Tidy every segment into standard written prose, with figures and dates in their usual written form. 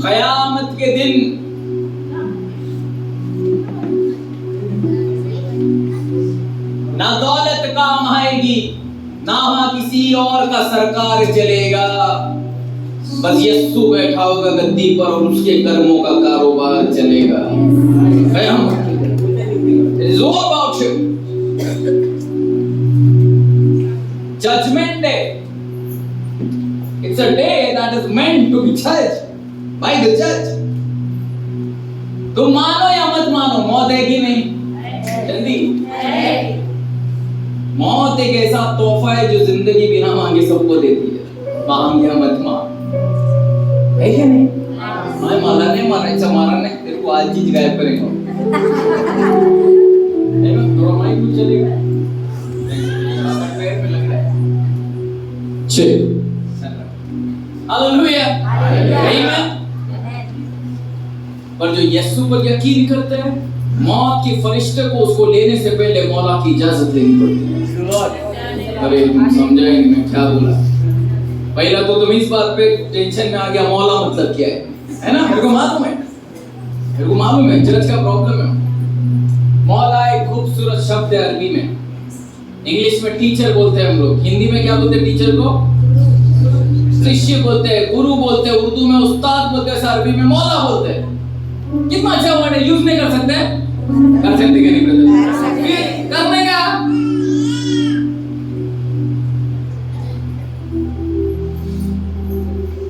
कयामत के दिन ना दौलत काम आएगी, ना वहां किसी और का सरकार चलेगा, बस यीशु बैठा होगा गद्दी पर और उसके कर्मों का कारोबार चलेगा। It's all about him. Judgment day. It's a day that is meant to be judged by the judge. तुम मानो या मत मानो, मौत है कि नहीं? जल्दी। मौत एक ऐसा तोहफा है जो जिंदगी बिना मांगे सबको देती है। मांग या मत मांग, है क्या नहीं? मैं माला नहीं मारायचा मारा नहीं, तेरे को आज चीज गायब करेगा। नहीं मैं थोड़ा माइक कुछ चलेगा, पैर पे लग रहा है। चल, हालेलुया, आमीन। पर जो यीशु पर यकीन करते हैं, मौत के फरिश्ते को उसको लेने से पहले मौला की इजाजत लेनी पड़ती है। अरे तुम समझे नहीं मैं क्या बोला? पहला तो तुम इस बात पे टेंशन में आ गया, मौला मतलब क्या है ना? मेरे को मालूम है चर्च का प्रॉब्लम है। मौला एक खूबसूरत शब्द है अरबी में, इंग्लिश में टीचर बोलते हैं हम लोग, हिंदी में क्या बोलते हैं टीचर को? शिष्य बोलते हैं, गुरु बोलते हैं, उर्दू में उस्ताद बोलते हैं, अरबी में मौला बोलते हैं। कितना अच्छा वर्ड है, यूज नहीं कर सकते? कर सकते क्या नहीं ब्रदर? फिर करने का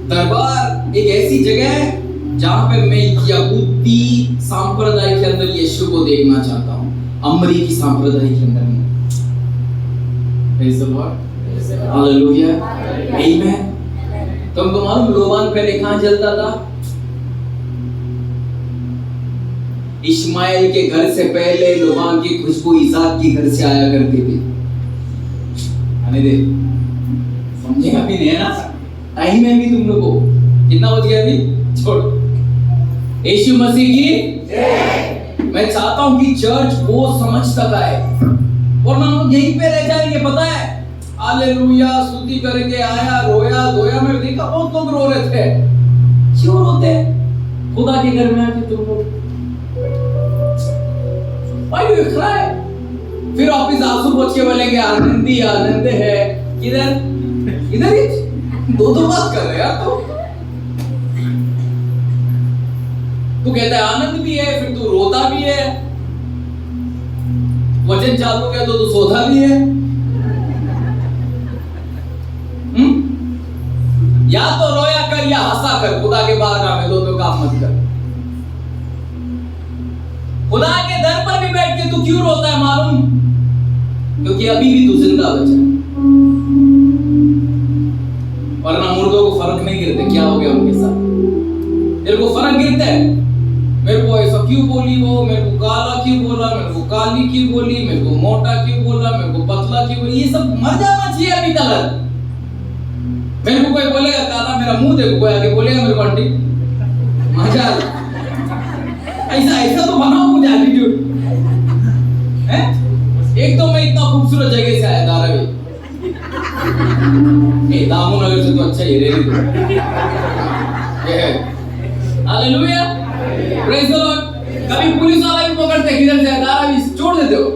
दरबार एक ऐसी जगह है जहां पे मैं यहूदी संप्रदाय के अंदर यीशु को देखना चाहता हूं, अमरीकी संप्रदाय के अंदर नहीं। प्रेज द लॉर्ड, हालेलुया, आमीन। तुमको मालूम लोबान पहले कहां चलता था? इश्माइल के घर से पहले लोबान की खुशबू इसाक के घर से आया करती थी। आने दे, समझेगा भी नहीं है ना? टाइम है भी तुम लोग को, कितना बज गया अभी? छोड़। यीशु मसीह की जय। मैं चाहता हूं कि चर्च वो समझ तक आए, वरना हम लोग यहीं पे रह जाएंगे। पता है, हालेलुया स्तुति करेंगे, आया रोया धोया। मैं देखा बहुत लोग रो रहे थे। क्यों रोते? खुदा के घर में आके तुम लोग Why do you cry? फिर वापिस आंसू पोंछ के बोलेंगे आनंदी आनंद है। किधर इधर ही दो बात कर रहे यार। तू कहता है आनंद भी है, फिर तू रोता भी है। वचन चालू किया तो तू सोता भी है। या तो रोया कर या हंसा कर, खुदा के बारगाह में दोनों काम मत कर। खुदा के दर पर भी बैठ के तू क्यों रोता है मालूम? क्योंकि अभी भी तू जिंदा बचा, वरना मुर्दों को फर्क नहीं गिरते क्या हो गया उनके साथ। तेरे को फर्क गिरता है, मेरे को ऐसा क्यों बोली वो, मेरे को काला क्यों बोला, मेरे को काली क्यों बोली, मेरे को मोटा क्यों बोला, मेरे को पतला क्यों बोली। ये सब मर जाना चाहिए अभी कलर। मेरे को कोई बोलेगा काला, मेरा मुंह देखो, कोई आगे बोलेगा मेरे को आंटी मजा ऐसा तो बनाओ मुझे एटीट्यूड है। एक तो मैं इतना खूबसूरत जगह से आया धारावी, दामू नगर से तो अच्छा ही रेली। Hallelujah, praise the Lord. कभी पुलिस वाला भी पकड़ते किधर से धारावी छोड़ देते हो।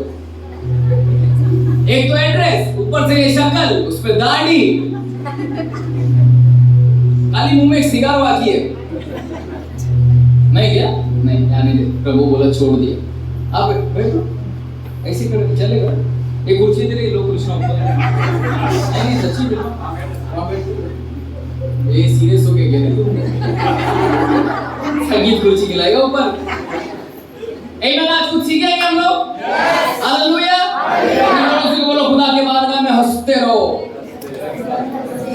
एक तो एड्रेस, ऊपर से ये शक्ल, उस पे दाढ़ी, खाली मुंह में एक सिगार बाकी है। नहीं क्या? नहीं आने दे, प्रभु बोला छोड़ दिया। आप बैठो, ऐसे कर चलेगा। एक कुर्सी दे रही लोग कृष्ण ऊपर नहीं सच्ची बैठो, वहां बैठो। ये सीरियस हो गया क्या? संगीत कुर्सी खिलाएगा ऊपर। आमीन। आज कुछ सीखेंगे हम लोग। हालेलुया। अपने बोलो खुदा के बारगाह में हंसते रहो।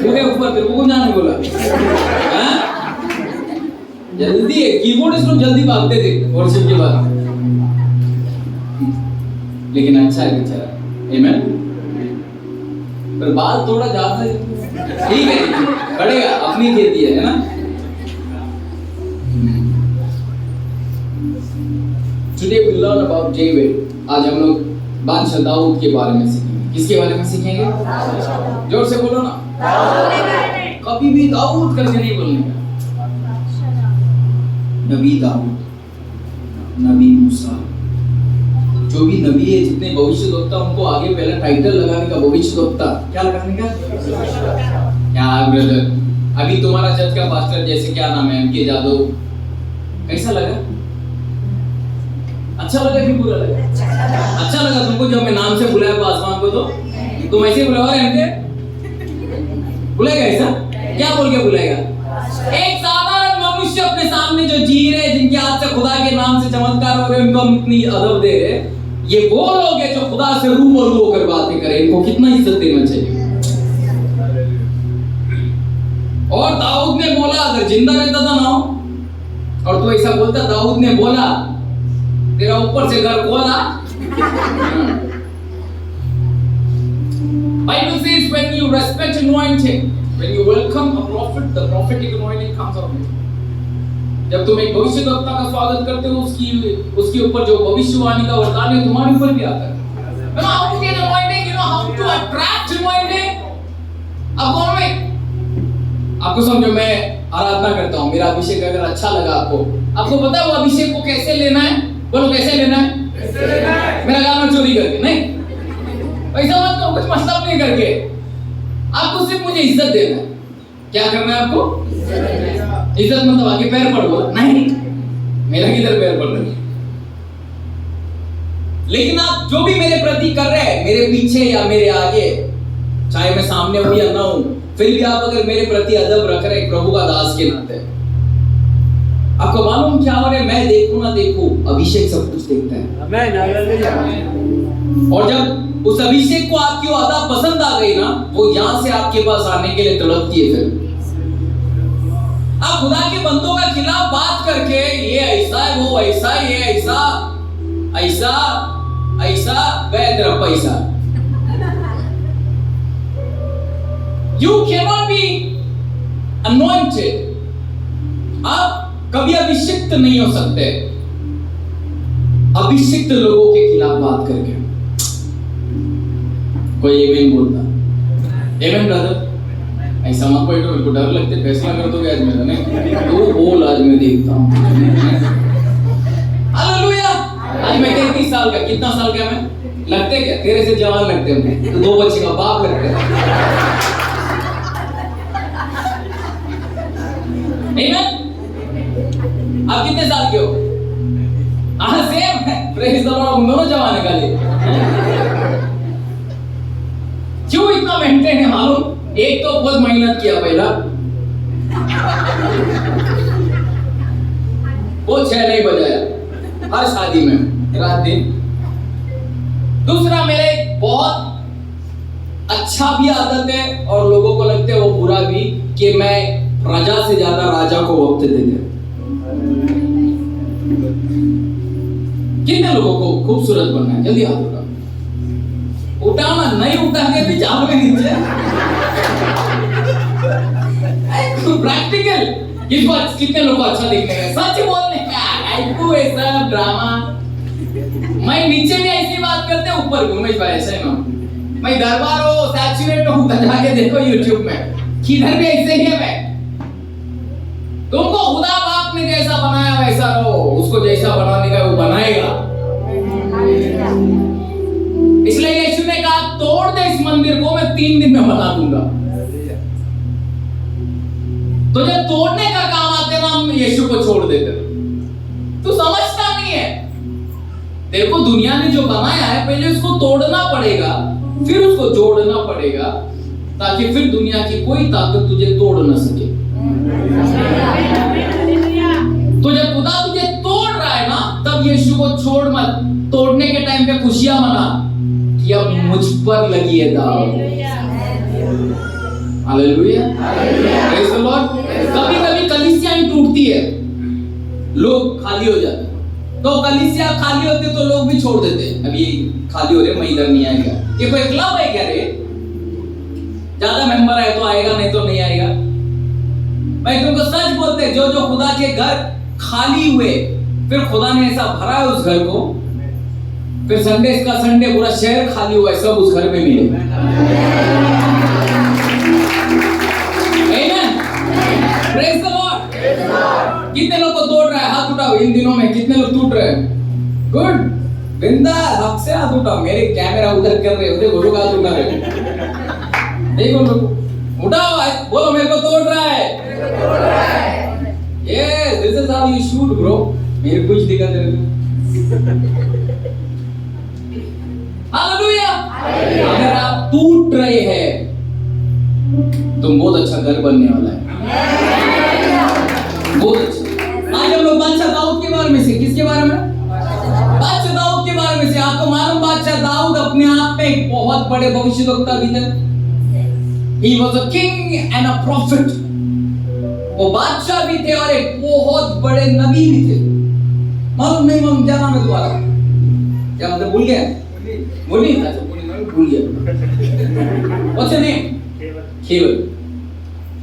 पूरे ऊपर तेरे को जाने बोला। हाँ? जल्दी है, कीबोर्डिस्ट लोग जल्दी भागते थे वर्शिप के बाद, लेकिन अच्छा है बेचारा। आमीन। पर बाल थोड़ा ज्यादा है, ठीक है बढ़ेगा, अपनी खेती है ना। Today we learn about David. आज हम लोग बादशाह दाऊद के बारे में सीखेंगे। किसके बारे में सीखेंगे? जोर से बोलो ना। कभी भी दाऊद करके नहीं बोलने का। नबी दाऊद, नबी मूसा, जो भी नबी है, जितने भविष्यद्वक्ता, उनको आगे पहला टाइटल लगाने का भविष्यद्वक्ता। क्या लगाने का? क्या ब्रदर, अभी तुम्हारा चर्च का पास्टर जैसे क्या नाम है, एमके जादव, कैसा लगा? अच्छा लगा कि बुरा लगा? अच्छा लगा तुमको जब मैं नाम से बुलाया पासवान को? तो तुम ऐसे बुलाओगे एमके? बुलाएगा ऐसा? क्या बोल के बुलाएगा? एक साधारण मनुष्य अपने सामने जो जी रहे, जिनके हाथ से खुदा के नाम से चमत्कार हो रहे, उनको हम इतनी अदब दे रहे, ये वो लोग हैं जो खुदा से रूबरू होकर बातें करें, इनको कितना इज्जत देना चाहिए। और दाऊद ने बोला, अगर जिंदा रहता था ना और तो ऐसा बोलता, दाऊद ने बोला तेरा ऊपर से घर खोला। Bible says when you respect anointing, when you welcome a prophet, the prophetic anointing comes on you. जब तुम एक भविष्यद्वक्ता का स्वागत करते हो, उसके ऊपर जो भविष्यवाणी का वरदान है तुम्हारे ऊपर भी आता है। You know how to get anointing, you know how to attract anointing. अब कौन मैं आपको समझो, मैं आराधना करता हूँ, मेरा अभिषेक अगर अच्छा लगा आपको पता है वो अभिषेक को कैसे लेना है? बोलो कैसे लेना है? मेरा गाना चोरी करके नहीं, ऐसा मत करो, कुछ मतलब नहीं करके, आपको सिर्फ मुझे इज्जत देना है। क्या करना है आपको? इज्जत मतलब आगे पैर पड़ बोला नहीं, मेरा किधर पैर पड़ रहा है? लेकिन आप जो भी मेरे प्रति कर रहे हैं, मेरे पीछे या मेरे आगे, चाहे मैं सामने हूं या ना हूं, फिर भी आप अगर मेरे प्रति अदब रख रहे हैं प्रभु का दास के नाते, आपको मालूम क्या हो रहा है? मैं देखूं ना देखूं, अभिषेक सब कुछ देखता है। और जब उस अभिषेक को आपकी वो अदा पसंद आ गई ना, वो यहां से आपके पास आने के लिए तड़पती है। फिर आप खुदा के बंदों का खिलाफ बात करके, ये ऐसा है, वो ऐसा, ये ऐसा ऐसा ऐसा, वह तेरा पैसा। You cannot be anointed. आप कभी अभिषिक्त नहीं हो सकते अभिषिक्त लोगों के खिलाफ बात करके। कोई आमीन बोलता? आमीन ब्रदर? ऐसा मत बैठो, मेरे को डर लगते, फैसला कर दोगे आज मेरा, नहीं तो बोल, आज मैं देखता हूँ। हालेलुया। आज मैं 33 साल का, कितना साल का मैं लगते क्या? तेरे से जवान लगते हैं, तो 2 बच्चे का बाप लगते हैं। आमीन। आप कितने साल के हो? सेम है, प्रेज द लॉर्ड, हम दोनों जवान है खाली। क्यों इतना मेंटेन है मालूम? एक तो बहुत मेहनत किया पहला, वो 6 नहीं बजाया हर शादी में रात दिन। दूसरा, मेरे बहुत अच्छा भी आदत है और लोगों को लगता है वो बुरा भी, कि मैं प्रजा से ज्यादा राजा को वक्त देते। कितने लोगों को खूबसूरत बनना है? जल्दी हाथ उठाओ। उठाना नहीं, उठा के भी जाओगे नीचे। प्रैक्टिकल, कितने लोग को अच्छा दिखने का, सच बोलने का, ऐसा ड्रामा। मैं नीचे भी ऐसी बात करते, ऊपर भी मैं ऐसे ना, मैं दरबार हो सैचुरेट हूं, जाके देखो यूट्यूब में, किधर भी ऐसे ही है मैं। तुमको खुदा बाप ने जैसा बनाया वैसा रहो, उसको जैसा बनाने का वो बनाएगा। इसलिए यीशु ने कहा, तोड़ दे इस मंदिर को, मैं 3 दिन में बना दूंगा। तो जब तोड़ने का काम आते ना, हम यीशु को छोड़ देते। तू समझता नहीं है, तेरे को दुनिया ने जो बनाया है, पहले उसको तोड़ना पड़ेगा, फिर उसको जोड़ना पड़ेगा, ताकि फिर दुनिया की कोई ताकत तुझे तोड़ ना सके। तो जब खुदा तुझे तोड़ रहा है ना, तब यीशु को छोड़ मत। तोड़ने के टाइम पे खुशियां मना कि अब मुझ पर लगी है दाव। Hallelujah, praise the Lord. कभी-कभी कलीसिया ही टूटती है, लोग खाली हो जाते हैं। तो कलीसिया खाली होते तो लोग भी छोड़ देते हैं, अब ये खाली हो रहे, मैं इधर नहीं आएगा। ये कोई क्लब है क्या रे? ज्यादा मेंबर है तो आएगा, नहीं तो नहीं आएगा। मैं तुमको सच बोलते, जो जो खुदा के घर खाली हुए, फिर खुदा ने ऐसा भरा है उस घर को, फिर संडे का संडे पूरा शहर खाली हुआ है, सब उस घर में मिले। आमेन, प्रेज द लॉर्ड। कितने लोग को तोड़ रहा है? हाथ उठाओ इन दिनों में, कितने लोग टूट रहे हैं? गुड, बिंदास, हक से हाथ उठाओ। मेरे कैमरा उधर कर रहे होते, लोग हाथ उठा रहे, देखो लोग उठाओ, बोलो मेरे को तोड़ रहा है। Yes, this is how you shoot, bro. मेरे कुछ दिक्कत नहीं। हालेलुया। अगर आप टूट रहे हैं तो बहुत अच्छा घर बनने वाला है, बहुत अच्छा। आज हम लोग बादशाह दाऊद के बारे में से, किसके बारे में? बादशाह दाऊद के बारे में से। आपको मालूम बादशाह दाऊद अपने आप में एक बहुत बड़े भविष्यवक्ता भी थे। He was a king and a prophet. वो बादशाह भी थे और एक बहुत बड़े नबी भी थे। मालूम नहीं, मालूम क्या नाम है तुम्हारा? क्या मतलब भूल गए? मुनी, अच्छा मुनी भूल गया। What's your name? केवल।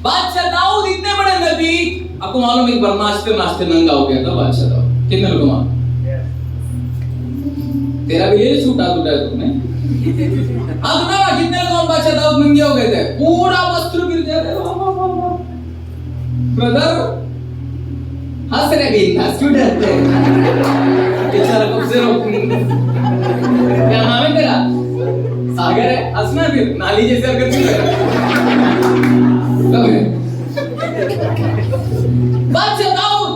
बादशाह दाऊद इतने बड़े नबी, आपको मालूम एक बार नाचते नंगा हो गया था बादशाह दाऊद। कितने लोगों को मालूम? तेरा भी ये छूटा टूटा है तुमने। हाँ सुना ना, कितने लोगों बादशाह दाऊद नंगे हो गए थे, पूरा वस्त्र गिर गया। ब्रदर हंस रहे भी, हंस क्यों डरते हैं? बेचारा कब से क्या नाम है तेरा? सागर है, हंसना फिर नाली जैसे हरकत नहीं कर। बादशाह दाऊद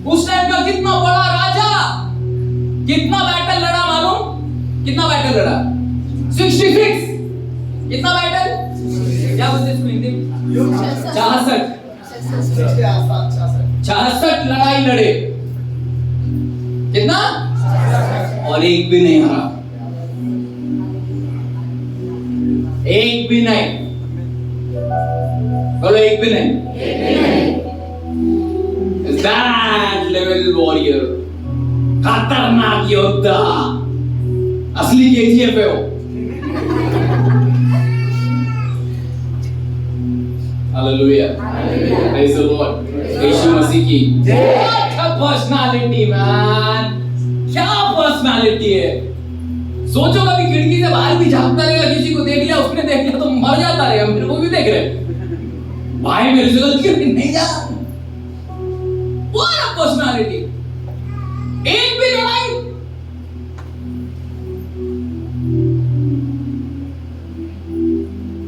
उस टाइम का कितना बड़ा राजा, कितना बैटल लड़ा मालूम? कितना बैटल लड़ा? 66। कितना बैटल? क्या बोलते इसको हिंदी में? 66 लड़ाई लड़े। कितना? और एक भी नहीं हारा, एक भी नहीं। बोलो एक भी नहीं। That level warrior, खतरनाक योद्धा, असली केजीएफ है वो। Hallelujah, praise the Lord. Yeshu Masih की क्या पर्सनालिटी मैन, क्या पर्सनालिटी है। सोचो कभी खिड़की से बाहर भी झांकता रहेगा, किसी को देख लिया, उसने देख लिया तो मर जाता रहेगा, मेरे को भी देख रहे भाई, मेरे से गलती करके नहीं जा। पूरा पर्सनालिटी, एक भी लड़ाई।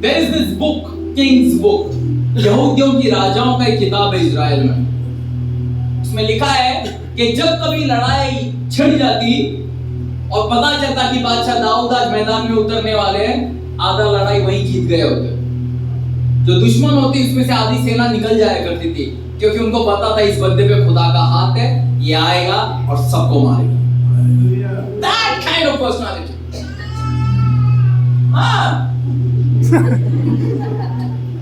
There is this book, King's Book, यहूदियों की राजाओं का एक किताब है इजराइल में। उसमें लिखा है कि जब कभी लड़ाई छिड़ जाती और पता चलता कि बादशाह दाऊद आज मैदान में उतरने वाले हैं, आधा लड़ाई वहीं जीत गए होते। जो दुश्मन होती उसमें से आधी सेना निकल जाया करती थी, क्योंकि उनको पता था इस बंदे पे खुदा का हाथ है, ये आएगा और सबको मारेगा। That kind of personality। हाँ,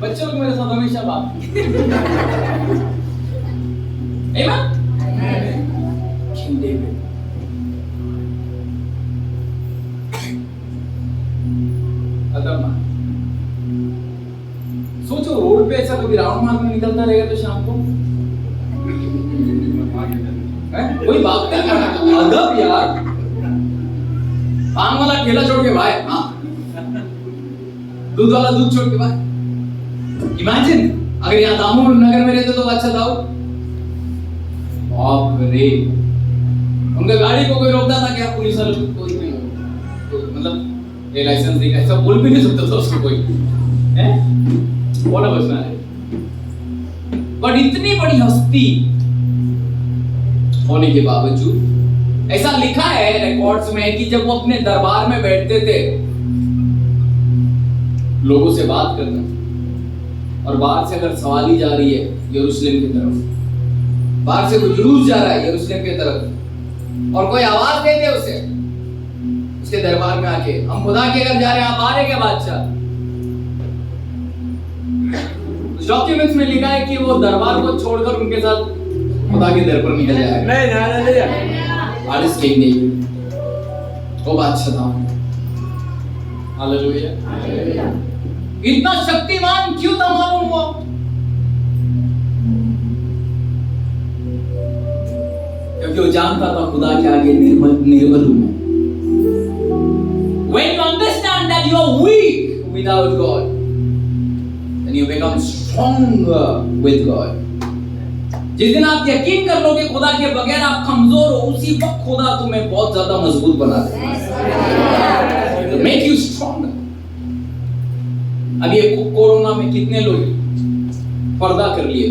बच्चों को मेरे साथ हमेशा बात। Amen? King David। सोचो रोड पे ऐसा कभी राउंड मारने निकलता रहेगा तो शाम को कोई भागता है, अदब यार। पान वाला ठेला छोड़ के भाई, हाँ, दूध वाला दूध छोड़ के भाई। इमेजिन अगर यहाँ दामू नगर में रहते तो बादशाह दाऊद, बाप रे, उनका गाड़ी को कोई रोकता था क्या? पुलिस वाले कोई नहीं, मतलब ये लाइसेंस नहीं, ऐसा बोल भी नहीं सकता था उसको कोई, हैं? What a personality। बट इतनी बड़ी हस्ती होने के बावजूद ऐसा लिखा है रिकॉर्ड्स में कि जब वो अपने दरबार में बैठते थे, लोगों से बात करना, और बाहर से अगर सवारी जा रही है यरूशलेम की तरफ, बाहर से कोई जुलूस जा रहा है यरूशलेम की तरफ, और कोई आवाज दे दे उसे, उसके दरबार में आके, हम खुदा के घर जा रहे हैं, आप आ रहे क्या बादशाह? डॉक्यूमेंट्स में लिखा है कि वो दरबार को छोड़कर उनके साथ खुदा के दर पर निकल जाएगा। नहीं, आलिस किंग डेविड, वो बादशाह था। हालेलुया। इतना शक्तिमान क्यों था मालूम हुआ? क्योंकि वो जानता था खुदा के आगे निर्बल हूं मैं। When you understand that you are weak without God, then you become stronger with God। जिस दिन आप यकीन कर लोगे खुदा के बगैर आप कमजोर हो, उसी वक्त खुदा तुम्हें बहुत ज्यादा मजबूत बना देगा, मेक यू स्ट्रॉन्ग। अब ये कोरोना में कितने लोग पर्दा कर लिए,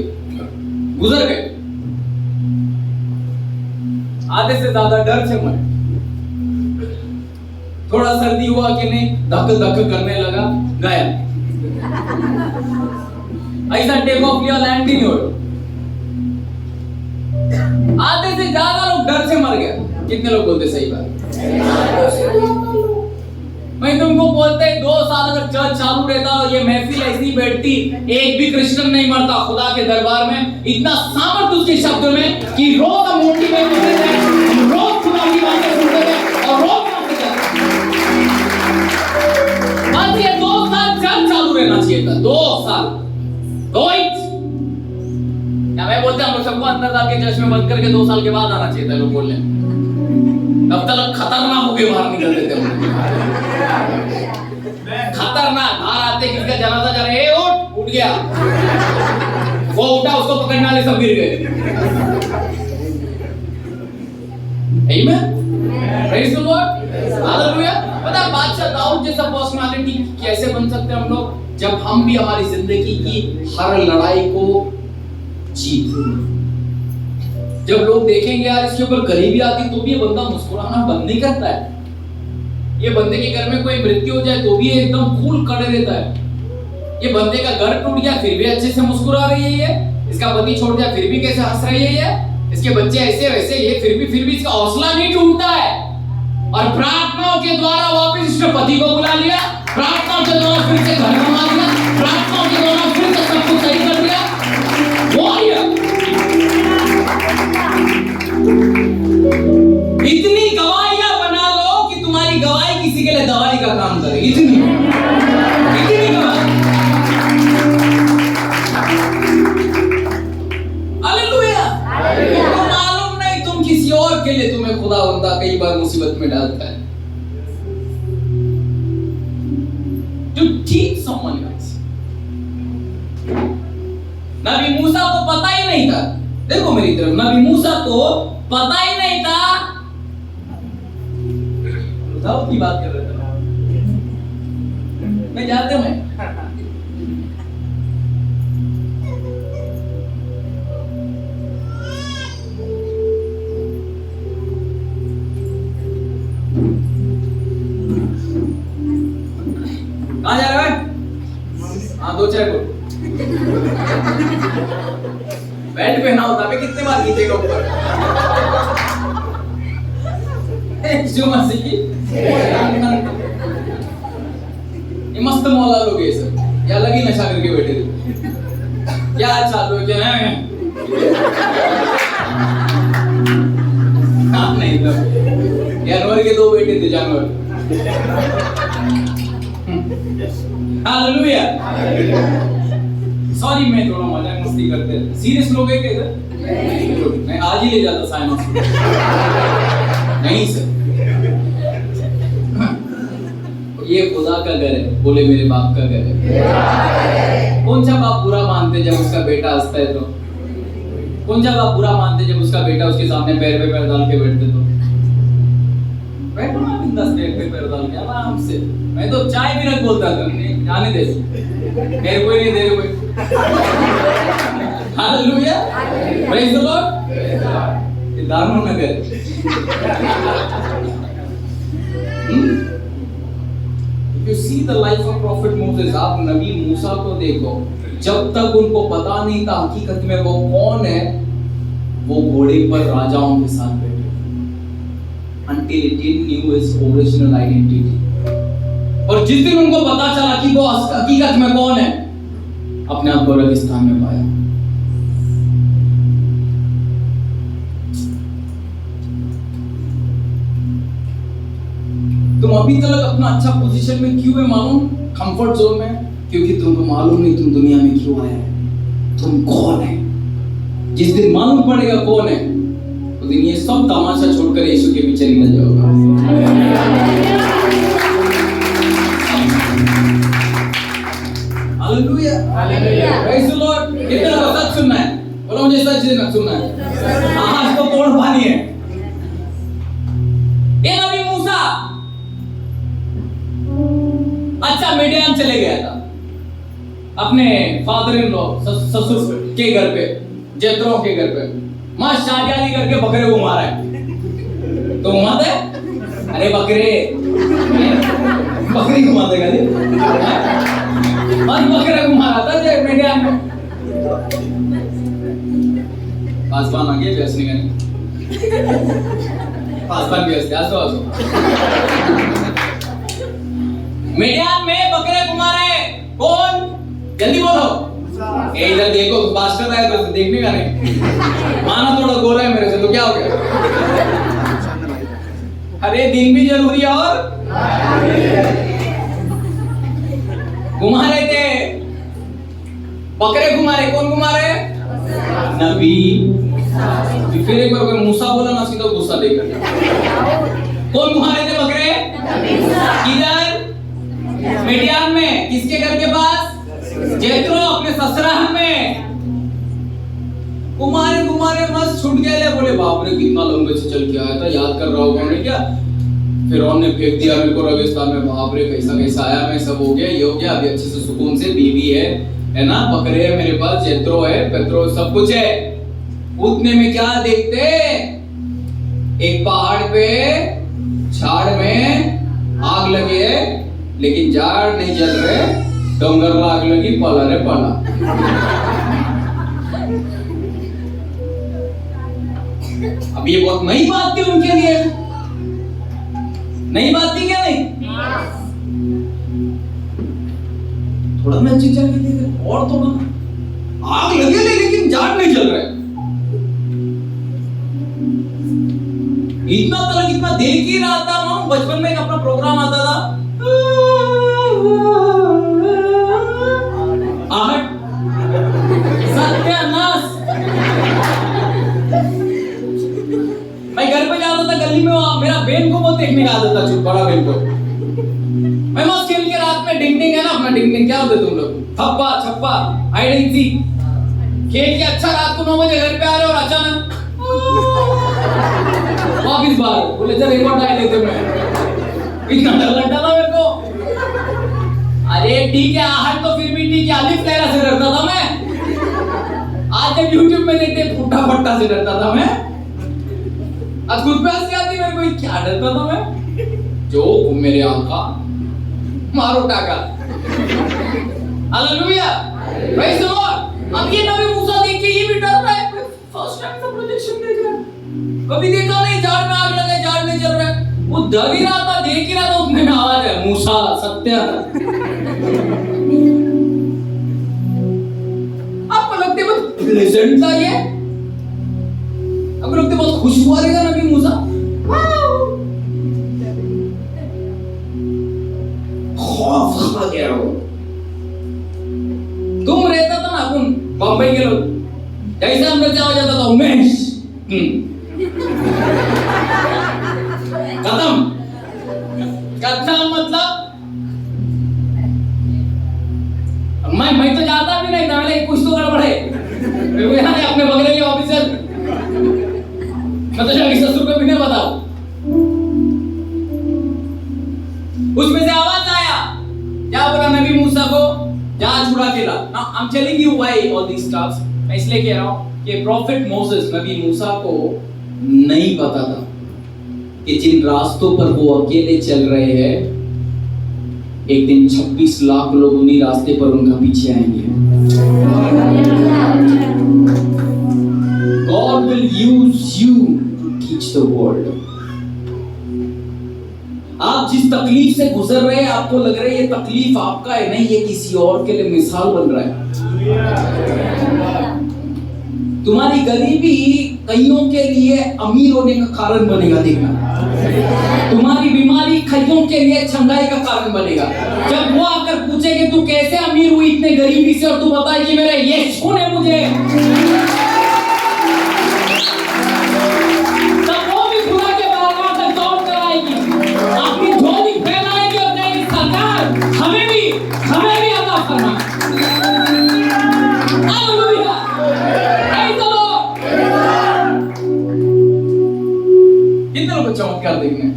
गुजर गए, आधे से ज्यादा डर से मरे। थोड़ा सर्दी हुआ कि नहीं, धक धक करने लगा, गया। ऐसा टेक ऑफ लिया, लैंड ही नहीं हो। आधे से ज्यादा लोग डर से मर गए। कितने लोग बोलते सही बात? मैं तुमको बोलते 2 साल अगर चर्च चालू रहता और ये महफिल ऐसी बैठती, एक भी क्रिश्चियन नहीं मरता खुदा के दरबार में। इतना सामर्थ उसके शब्द में कि रोज हम मोटिवेट होते थे, हम रोज खुदा की बातें सुनते थे और रोज बस ये 2 साल चर्च चालू रहना चाहिए था। 2 साल, 2 मैं बोलते हम लोग सबको अंदर डाल के चर्च में बंद करके 2 साल के बाद आना चाहिए था। लोग बोल रहे तब तक खतरनाक हो गए, बाहर निकलते थे खतरनाक। बाहर आते किसका जनाजा जा रहा है, उठ गया, वो उठा, उसको पकड़ने वाले सब गिर गए। आमीन, प्रेज़ द लॉर्ड, हालेलुया। पता है बादशाह दाऊद जैसा पर्सनालिटी कैसे बन सकते हैं हम लोग, जब हम भी हमारी जिंदगी की हर लड़ाई को जीत। जब लोग देखेंगे यार इसके ऊपर गरीबी आती तो भी ये बंदा मुस्कुराना बंद नहीं करता है, ये बंदे के घर में कोई मृत्यु हो जाए तो भी एकदम कूल खड़े रहता है, ये बंदे का घर टूट गया फिर भी अच्छे से मुस्कुरा रही है, इसका पति छोड़ दिया फिर भी कैसे हंस रही है, इसके बच्चे ऐसे वैसे ये फिर भी इसका हौसला नहीं टूटता है। और प्रार्थनाओं के द्वारा वापस इसने पति को बुला लिया, प्रार्थनाओं के द्वारा फिर से घर बना दिया, प्रार्थनाओं के द्वारा फिर से सब कुछ सही कर दिया। इतनी गवाहियां बना लो कि तुम्हारी गवाही किसी के लिए दवाई का काम करे। इतनी गवाही। हालेलुया। तो मालूम नहीं तुम किसी और के लिए तुम्हें खुदा बंदा कई बार मुसीबत में डालता है। To teach someone else। नबी मूसा को पता ही नहीं था, देखो मेरी तरफ, नबी मूसा को पता ही नहीं था। दाऊद की बात कर रहे थे, मैं जानते हूं कहां जा रहे हो? हाँ 2 चाय को बेल्ट पहना होता है, कितने बार खींचेगा ऊपर? जो मसीह की ये मस्त मौला लोग ये सब, ये अलग ही नशा करके बैठे थे। क्या चालू है क्या है? हाँ नहीं तो जानवर के 2 बेटे थे, जानवर। हालेलुया। सॉरी मैं थोड़ा मजाक मस्ती करते हैं, सीरियस लोग है क्या? मैं आज ही ले जाता साइंस नहीं सर, ये खुदा का घर है, बोले मेरे बाप का घर है। कौन सा बाप बुरा मानते जब उसका बेटा हंसता है तो? कौन सा बाप बुरा मानते जब उसका बेटा उसके सामने पैर पे पैर डाल के बैठते तो? बैठो ना बिंदास, पैर डाल के आराम से। मैं तो चाय भी रख बोलता था, नहीं जाने दे, मेरे कोई नहीं दे रहे कोई। Hallelujah, praise the Lord. ये दारू नगर। You see the life of Prophet Moses, आप नबी मूसा को देखो, जब तक उनको पता नहीं था हकीकत में वो कौन है, वो घोड़े पर राजाओं के साथ बैठे, until he didn't knew his original identity। और जिस दिन उनको पता चला कि वो हकीकत में कौन है, अपने आप को रेगिस्तान में पाया। तुम अभी तक अपना अच्छा पोजीशन में क्यों है मालूम? कंफर्ट जोन में, क्योंकि तुमको मालूम नहीं तुम दुनिया में क्यों आए हैं, तुम कौन है। जिस दिन मालूम पड़ेगा कौन है, उस दिन ये सब तमाशा छोड़कर यीशु के पीछे निकल जाओगा। Hallelujah, hallelujah, praise the Lord. कितना सच सुनना है, बोलो मुझे मुझे सच सुनना है। आज तो तोड़ पानी है। ये नबी मूसा अच्छा मिडियान चले गया था अपने फादर इन लॉ ससुर के घर पे, जेत्रो के घर पे। मां शादी करके बकरे घुमा रहा है। तो घुमा दे, अरे बकरी घुमा देगा जी। बकरे घुमा रहा था जे मिडियान में। पासवान आ गए बेचने का नहीं। पासवान बेचते आसो आसो। मिडियान में बकरे घुमा रहे कौन? जल्दी बोलो। इधर देखो पास्टर है तो देखने का नहीं। माना थोड़ा गोरा है मेरे से तो क्या हो गया? अरे दिन भी जरूरी है और घुमा रहे थे बकरे घुमा रहे। कौन घुमा रहे? नबी। फिर एक बार कोई मूसा बोला ना सीधा गुस्सा देकर। कौन घुमा रहे थे बकरे? किधर? मिडियान में। किसके घर के पास? जेत्रो अपने ससुराल में। कुमारे मस्त छूट गए। बोले बाप रे कितना लंबे से चल के आया था, याद कर रहा होगा उन्हें क्या। फिर उन्होंने फेंक दिया मेरे को रेगिस्तान में। बाप रे कैसा आया मैं, सब हो गया, ये हो गया। अभी अच्छे से सुकून से बीवी है ना, बकरे है मेरे पास, जेत्रो है, पेत्रो सब कुछ है। उतने में क्या देखते, एक पहाड़ पे झाड़ में आग लगी है, लेकिन झाड़ नहीं जल रहे, डोंगर में आग लगी, पला रे पला। अब ये बहुत नई बात थी उनके लिए। नई बात थी क्या? नहीं थोड़ा मैं अच्छी चल के देख रहा और थोड़ा आग लगे लेकिन झाड़ नहीं जल रहा। इतना तक इतना देख ही रहा था। मैं बचपन में एक अपना प्रोग्राम आता था, आहट सत्यानाश। मैं घर पे जाता था गली में, मेरा बहन को बहुत देखने का आदत था, बड़ा बहन को। मैं मस्त खेल के रात में डिंग है ना अपना, डिंग क्या होते तुम लोग, थप्पा छप्पा हाइड एंड सीक खेल के अच्छा रात को 9 बजे घर पे आ रहे और अचानक वापिस बाहर। बोले चल एक और डाल लेते। मैं इतना डर लगता था मेरे को। अरे ठीक है आहट तो फिर भी ठीक है, अलिफ लैला से डरता था मैं। आज जब YouTube में देखते फुट्टा फट्टा से डरता था मैं। आज खुद पे हंसी आती मेरे को, क्या डरता था मैं। जो मेरे आका मारो टाका। Hallelujah praise the Lord. अब ये नबी मूसा देख के ये भी डर रहा है। फर्स्ट टाइम तो प्रोजेक्शन देख रहा है, कभी देखा नहीं झाड़ में आग लगे, झाड़ नहीं जल रहा है। वो डर ही रहा था, देख ही रहा था। उसमें में आवाज है मूसा सत्य। आपको लगते बहुत प्लेजेंट था ये, आपको लगते बहुत खुशबू आ रहेगा नबी मूसा। खौफ खा गया वो। तुम रहता था ना अपन बम्बई के लोग, जैसा अंदर से आ जाता था उमेश खत्म मतलब मैं तो जाता भी नहीं था। मैंने कुछ तो गड़बड़ है अपने बगले के ऑफिसर, मैं तो जाके ससुर को भी नहीं बताऊं। उसमें से आवाज आया, क्या बोला नबी मूसा को, जा छुड़ा के ला। Now I'm telling you why all these stuff। मैं इसलिए कह रहा हूं कि प्रॉफिट मोसेस नबी मूसा को नहीं पता था कि जिन रास्तों पर वो अकेले चल रहे हैं, एक दिन 26 लाख लोग उन्हीं रास्ते पर उनका पीछे आएंगे। God will use you to teach the world। आप जिस तकलीफ से गुजर रहे हैं, आपको लग रहा है ये तकलीफ आपका है, नहीं, ये किसी और के लिए मिसाल बन रहा है। तुम्हारी गरीबी कईयों के लिए अमीर होने का कारण बनेगा, देखना। तुम्हारी बीमारी कईयों के लिए छंगाई का कारण बनेगा। जब वो आकर पूछेंगे तू कैसे अमीर हुई इतने गरीबी से, और तू बताए कि मेरे यीशु ने मुझे, तब वो भी खुदा के बारे में दौड़ कर आएगी, अपनी झोली फैलाएगी और कहेगी सरकार हमें भी अता फरमा। Hallelujah, praise the Lord. चमत्कार देखने,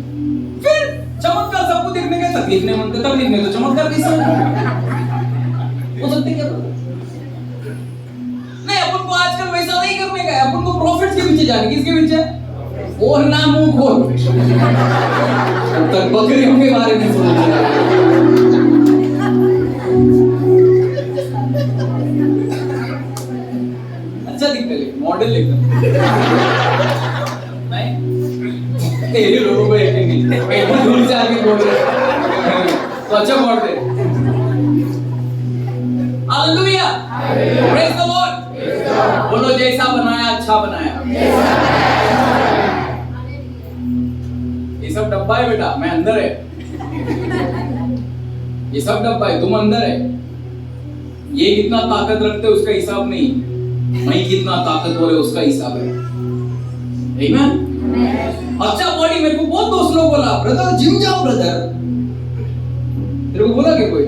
फिर चमत्कार सबको देखने का, तकलीफ नहीं मानते, तकलीफ नहीं तो चमत्कार कैसे हो सकते क्या पता? नहीं, अपन को आजकल वैसा नहीं करने का है, अपन को प्रॉफिट्स के पीछे जाने, किसके पीछे? और ना मुंह खोल, तब बकरियों के बारे में सोच रहा है। अच्छा दिखते लेकिन मॉडल एकदम नहीं, तेरे लोगों को यकीन नहीं, मैं दूर से आके बोल रहा हूं तो अच्छा मॉडल है। Hallelujah, praise the Lord. बोलो जैसा बनाया अच्छा बनाया। ये सब डब्बा है बेटा, मैं अंदर है, ये सब डब्बा है, तुम अंदर है। ये कितना ताकत रखते हैं उसका हिसाब नहीं, मैं कितना ताकतवर है उसका हिसाब है। आमीन। अच्छा बॉडी, मेरे को बहुत दोस्त लोग बोला ब्रदर जिम जाओ ब्रदर, तेरे को बोला क्या कोई?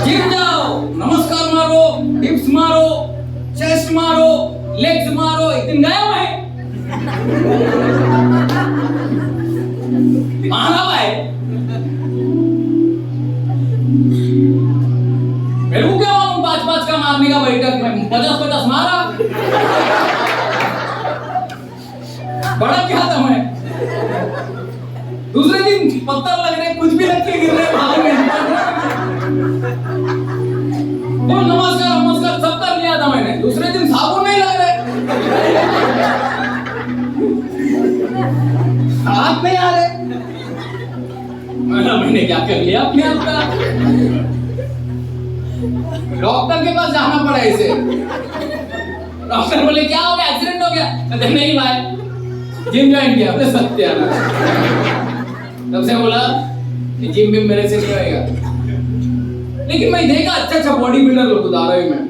जिम जाओ, नमस्कार मारो, डिप्स मारो, चेस्ट मारो, लेग्स मारो, एक दिन गया मैं माना भाई, मेरे को क्या मालूम 5-5 का मारने का बैठक में 50-50 मारा, बड़ा क्या था मैं। दूसरे दिन पत्थर लग रहे, कुछ भी लग के गिर रहे, भाग में तो नमस्कार सब कर लिया था मैंने। दूसरे दिन साबुन नहीं लग रहे, हाथ नहीं आ रहे, मैंने क्या कर लिया अपने आप का। डॉक्टर के पास जाना पड़ा इसे, डॉक्टर बोले क्या हो गया, एक्सीडेंट हो गया? कहते नहीं भाई जिम ज्वाइन किया। अपने सत्यानाश, तब से बोला कि जिम भी मेरे से नहीं होएगा। लेकिन मैं देखा अच्छा बॉडी बिल्डर लोग धारावी में,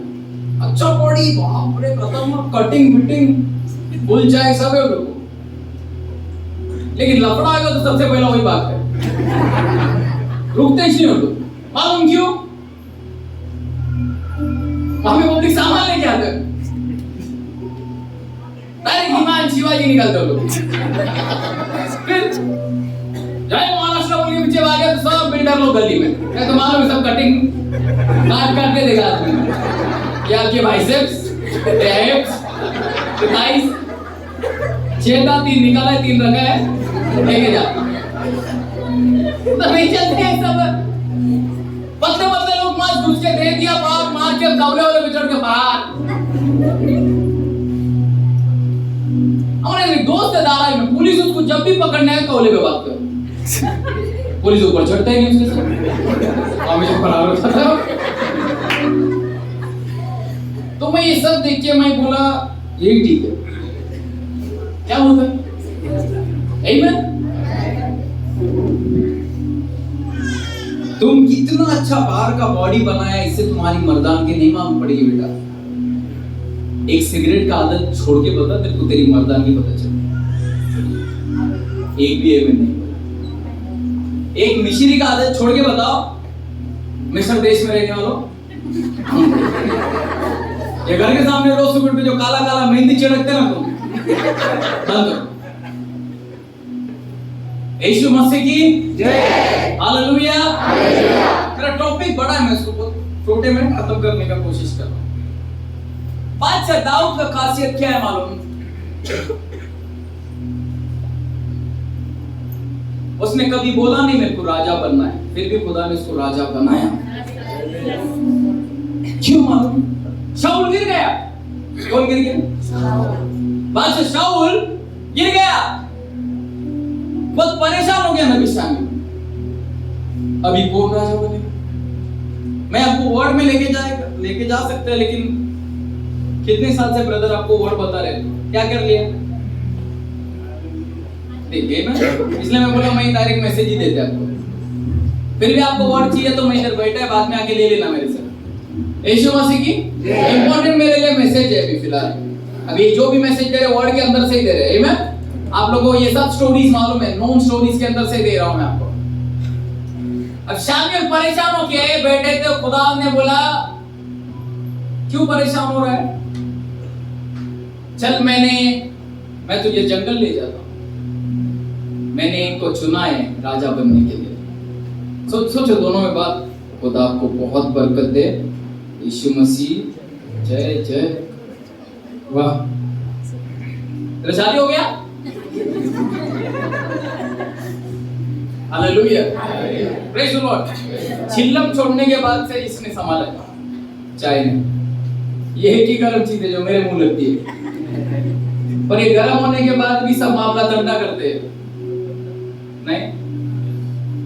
अच्छा बॉडी, बाप रे खतरनाक, कटिंग फिटिंग फुल चाय सब है लोग। लेकिन लफड़ा आएगा तो सबसे पहला वही बात है, रुकते ही नहीं हो लोग। मालूम क्यों? हमें पब्लिक सामान लेके आते हैं, डायरेक्ट हिमान शिवाजी निकलते हो लोग। फिर जय महाराष्ट्र बोल के पीछे भागे तो सब बिल्डर लोग गली में, मैं तो मालूम सब कटिंग काट के देखा आपने क्या किया, बाइसेप्स, एब्स, ट्राइस, 6 3 निकाला है, 3 रखा है, लेके जा। तो नहीं चलते हैं सब, पतले लोग मार घुस के दे दिया, मार के कवले वाले बिछड़ के बाहर। हमारे दोस्त है दारा में, पुलिस उसको जब भी पकड़ने आए कवले पे बात कर, पुलिस ऊपर चढ़ता ही नहीं उसके साथ, हमेशा फरार होता था। तो मैं ये सब देख के मैं बोला यही ठीक है, क्या होता है? आमीन। तुम कितना अच्छा बाहर का बॉडी बनाया, इससे तुम्हारी मर्दान के नहीं मालूम पड़ेगी बेटा। एक सिगरेट का आदत छोड़ के बता, तेरे को तेरी मर्दान की पता चले। एक भी एवं नहीं, एक मिश्री का आदत छोड़ के बताओ, मिस्र देश में रहने वालों, ये घर के सामने रोज सुबह पे जो काला काला मेहंदी छिड़कते ना तुम, बंद करो। यीशु मसीह की जय, हालेलुया। मेरा टॉपिक बड़ा है, मैं इसको बहुत छोटे में खत्म करने का कोशिश कर रहा हूँ। बादशाह दाऊद का खासियत क्या है मालूम? उसने कभी बोला नहीं मेरे को राजा बनना है, फिर भी खुदा ने उसको राजा बनाया। क्यों मालूम? शाऊल गिर गया। कौन गिर गया? बादशाह शाऊल गिर गया, बहुत परेशान हो गया नबी शामिल, अभी कौन राजा बनेगा? मैं आपको वर्ड में लेके जा सकते हैं, लेकिन कितने साल से ब्रदर आपको वर्ड बता रहे, क्या कर लिया? देखिए ना, इसलिए मैं बोला मैं डायरेक्ट मैसेज ही देते आपको। फिर भी आपको वर्ड चाहिए तो मैं इधर बैठा है, बाद में आके ले लेना मेरे से। यीशु मसीह की इंपॉर्टेंट मेरे लिए मैसेज है अभी फिलहाल। अभी जो भी मैसेज दे रहे वर्ड के अंदर से ही दे रहे हैं। आमीन। आप लोगों को ये सब स्टोरीज मालूम है, नॉन स्टोरीज के अंदर से दे रहा हूं मैं आपको। अब शामिल परेशान हो गए बैठे थे, खुदा ने बोला क्यों परेशान हो रहा है? चल मैं तुझे जंगल ले जाता हूं। मैंने एक को चुना है राजा बनने के लिए। सोचो दोनों में बात। खुदा आपको बहुत बरकत दे। यीशु मसीह जय जय। वाह, तेरा शादी हो गया? Hallelujah, praise the Lord. चिल्लम छोड़ने के बाद से इसने संभाला चाय ने। ये एक ही गर्म चीज है जो मेरे मुंह लगती है, पर ये गर्म होने के बाद भी सब मामला ठंडा करते हैं। नहीं,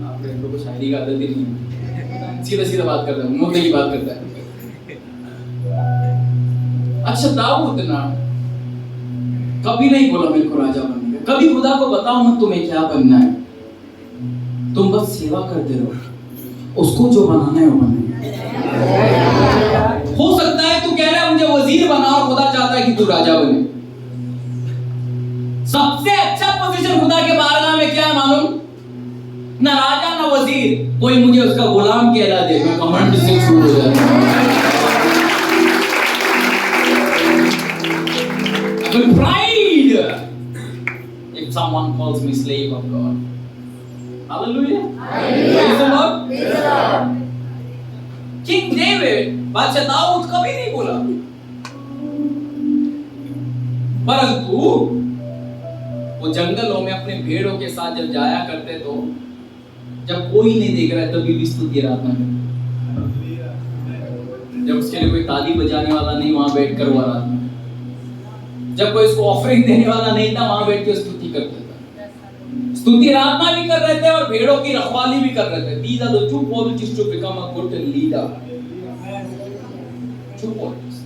आप लोगों को शायरी का आदत ही नहीं है, सीधा सीधा बात करता है, मुद्दे की बात करता है। अच्छा, दाऊद ना कभी नहीं बोला मेरे को राजा बनने का। कभी खुदा को बताओ मत तुम्हें क्या बनना है, तुम बस सेवा करते रहो, उसको जो बनाना है वो बने। हो सकता है तू कह रहा है मुझे वजीर बना और खुदा चाहता है कि तू राजा बने। सबसे अच्छा पोजीशन खुदा के बारगाह में क्या है मालूम? ना राजा ना वजीर, कोई मुझे उसका गुलाम कहला दे, मैं घमंड से छूट हो जाता हूं। Pride, if someone calls me slave of God. Hallelujah. Praise the Lord. Praise the Lord. King David, बादशाह दाऊद कभी नहीं बोला, परंतु वो जंगलों में अपने भेड़ों के साथ जब जाया करते तो जब कोई नहीं देख रहा है तभी भी स्तुति आराधना करते। जब उसके लिए कोई ताली बजाने वाला नहीं, वहां बैठकर वो आराधना। जब कोई इसको ऑफरिंग देने वाला नहीं था, वहां बैठ के स्तुति करते थे। स्तुति आराधना भी कर रहे थे और भेड़ों की रखवाली भी कर रहे थे। These are the two qualities to become a good leader. Two qualities.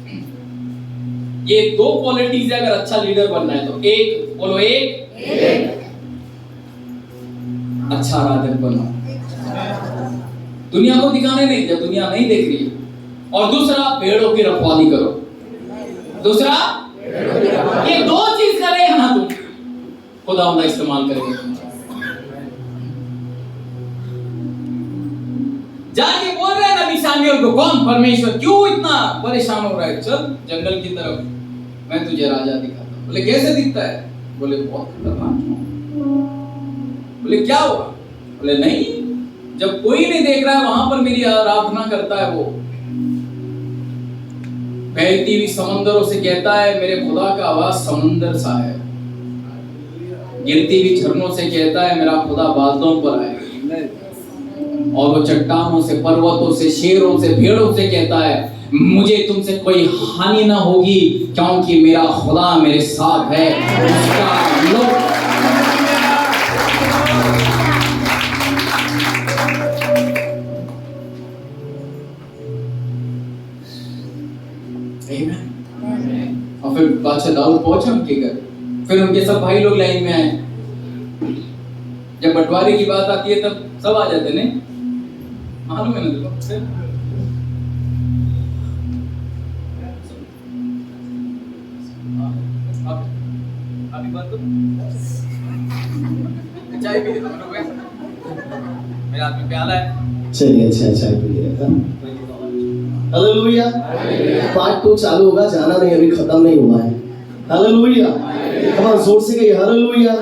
ये दो क्वालिटीज है अगर अच्छा लीडर बनना है तो। एक बोलो, एक अच्छा आराधक बनो, दुनिया को दिखाने नहीं, जब दुनिया नहीं देख रही है। और दूसरा, भेड़ों की रखवाली करो। दूसरा, ये दो चीज करे ना तुम, खुदा उनका इस्तेमाल करेंगे। जाके बोल रहे हैं नबी शामुएल को, कौन परमेश्वर क्यों इतना परेशान हो रहा है? चल जंगल की तरफ, मैं तुझे राजा दिखाता हूं। बोले कैसे दिखता है? बोले बहुत खतरनाक हूं। बोले क्या हुआ? बोले नहीं, जब कोई नहीं देख रहा है वहां पर मेरी आराधना करता है वो। बहती हुई समंदरों से कहता है मेरे खुदा का आवाज समंदर सा है। गिरती हुई झरनों से कहता है मेरा खुदा बादलों पर है। और वो चट्टानों से, पर्वतों से, शेरों से, भेड़ों से कहता है मुझे तुमसे कोई हानि ना होगी क्योंकि मेरा खुदा मेरे साथ है। उसका लोग और फिर बादशाह दाऊद पहुंचा उनके घर। फिर उनके सब भाई लोग लाइन में आए। जब बंटवारे की बात आती है तब सब आ जाते हैं, मालूम है ना तुमको? अभी बात तो चाय पी लो मेरा आदमी प्याला है। चलिए अच्छा चाय पी लेगा। हालेलुया। पार्ट 2 चालू होगा, जाना नहीं, अभी खत्म नहीं हुआ है। हालेलुया। कमाल जोर से कहिए हालेलुया।